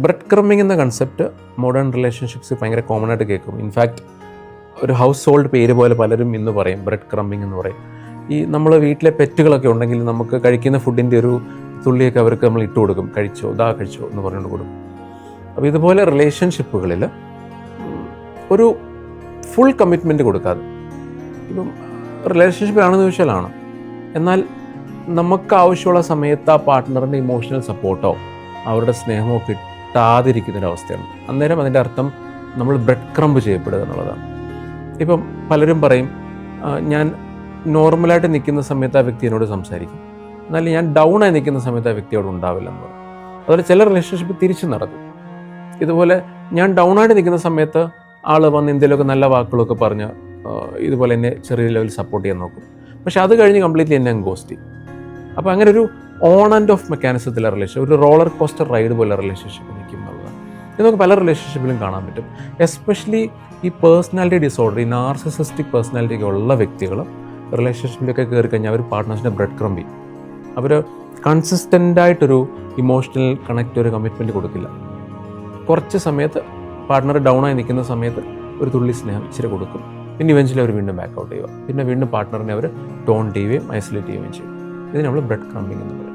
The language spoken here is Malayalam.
ബ്രെഡ് ക്രമ്മിങ് എന്ന കൺസെപ്റ്റ് മോഡേൺ റിലേഷൻഷിപ്സ് ഭയങ്കര കോമൺ ആയിട്ട് കേൾക്കും. ഇൻഫാക്റ്റ് ഒരു ഹൗസ് ഹോൾഡ് പേര് പോലെ പലരും ഇന്ന് പറയും ബ്രെഡ് ക്രമ്മിങ് എന്ന് പറയും. ഈ നമ്മൾ വീട്ടിലെ പെറ്റുകളൊക്കെ ഉണ്ടെങ്കിൽ നമുക്ക് കഴിക്കുന്ന ഫുഡിൻ്റെ ഒരു തുള്ളിയൊക്കെ അവർക്ക് നമ്മൾ ഇട്ട് കൊടുക്കും, കഴിച്ചോ കഴിച്ചോ എന്ന് പറഞ്ഞുകൊണ്ട് കൊടുക്കും. അപ്പോൾ ഇതുപോലെ റിലേഷൻഷിപ്പുകളിൽ ഒരു ഫുൾ കമ്മിറ്റ്മെൻറ്റ് കൊടുക്കാതെ, ഇപ്പം റിലേഷൻഷിപ്പിലാണെന്ന് ചോദിച്ചാലാണ്, എന്നാൽ നമുക്ക് ആവശ്യമുള്ള സമയത്ത് ആ പാർട്ട്ണറിൻ്റെ ഇമോഷണൽ സപ്പോർട്ടോ അവരുടെ സ്നേഹമോ കിട്ടാതിരിക്കുന്നൊരവസ്ഥയാണ്. അന്നേരം അതിൻ്റെ അർത്ഥം നമ്മൾ ബ്രെഡ് ക്രംബ് ചെയ്യപ്പെടുക എന്നുള്ളതാണ്. ഇപ്പം പലരും പറയും ഞാൻ നോർമലായിട്ട് നിൽക്കുന്ന സമയത്ത് ആ വ്യക്തി എന്നോട് സംസാരിക്കും, എന്നാൽ ഞാൻ ഡൗൺ ആയി നിൽക്കുന്ന സമയത്ത് ആ വ്യക്തിയോട് ഉണ്ടാവില്ല എന്ന് പറയും. അതുപോലെ ചില റിലേഷൻഷിപ്പ് തിരിച്ചു നടക്കും. ഇതുപോലെ ഞാൻ ഡൗൺ ആയിട്ട് നിൽക്കുന്ന സമയത്ത് ആൾ വന്ന് എന്തെങ്കിലുമൊക്കെ നല്ല വാക്കുകളൊക്കെ പറഞ്ഞ് ഇതുപോലെ എന്നെ ചെറിയ ലെവലിൽ സപ്പോർട്ട് ചെയ്യാൻ നോക്കും. പക്ഷെ അത് കഴിഞ്ഞ് കംപ്ലീറ്റ്ലി എന്നെ ഗോസ്റ്റ് ചെയ്യും. അപ്പോൾ അങ്ങനെ ഒരു ഓൺ ആൻഡ് ഓഫ് മെക്കാനിസത്തിലെ റിലേഷൻ, ഒരു റോളർ കോസ്റ്റർ റൈഡ് പോലെ റിലേഷൻഷിപ്പ് നിൽക്കും എന്നുള്ളതാണ്. ഇത് നമുക്ക് പല റിലേഷൻഷിപ്പിലും കാണാൻ പറ്റും. എസ്പെഷ്യലി ഈ പേഴ്സണാലിറ്റി ഡിസോർഡർ, ഈ നാർസിസിസ്റ്റിക് പേഴ്സണാലിറ്റി ഒക്കെ ഉള്ള വ്യക്തികൾ റിലേഷൻഷിപ്പിലൊക്കെ കയറി കഴിഞ്ഞാൽ അവർ പാർട്ട്നേഴ്സിനെ ബ്രെഡ് ക്രംബ് ചെയ്യും. അവർ കൺസിസ്റ്റൻ്റായിട്ടൊരു ഇമോഷണൽ കണക്റ്റ്, ഒരു കമ്മിറ്റ്മെൻറ്റ് കൊടുക്കില്ല. കുറച്ച് സമയത്ത് പാർട്ട്ണർ ഡൗൺ ആയി നിൽക്കുന്ന സമയത്ത് ഒരു തുള്ളി സ്നേഹം ഇച്ചിരി കൊടുക്കും, പിന്നെ ഇവൻച്വലി അവർ വീണ്ടും ബാക്ക് ഔട്ട് ചെയ്യുക, പിന്നെ വീണ്ടും പാർട്ട്ണറിനെ അവർ ടോൺ ചെയ്യുകയും ഐസൊലേറ്റ് ചെയ്യുകയും ചെയ്യും. ഇത് നമ്മൾ ബ്രെഡ് ക്രംബിങ് എന്ന് പറയും.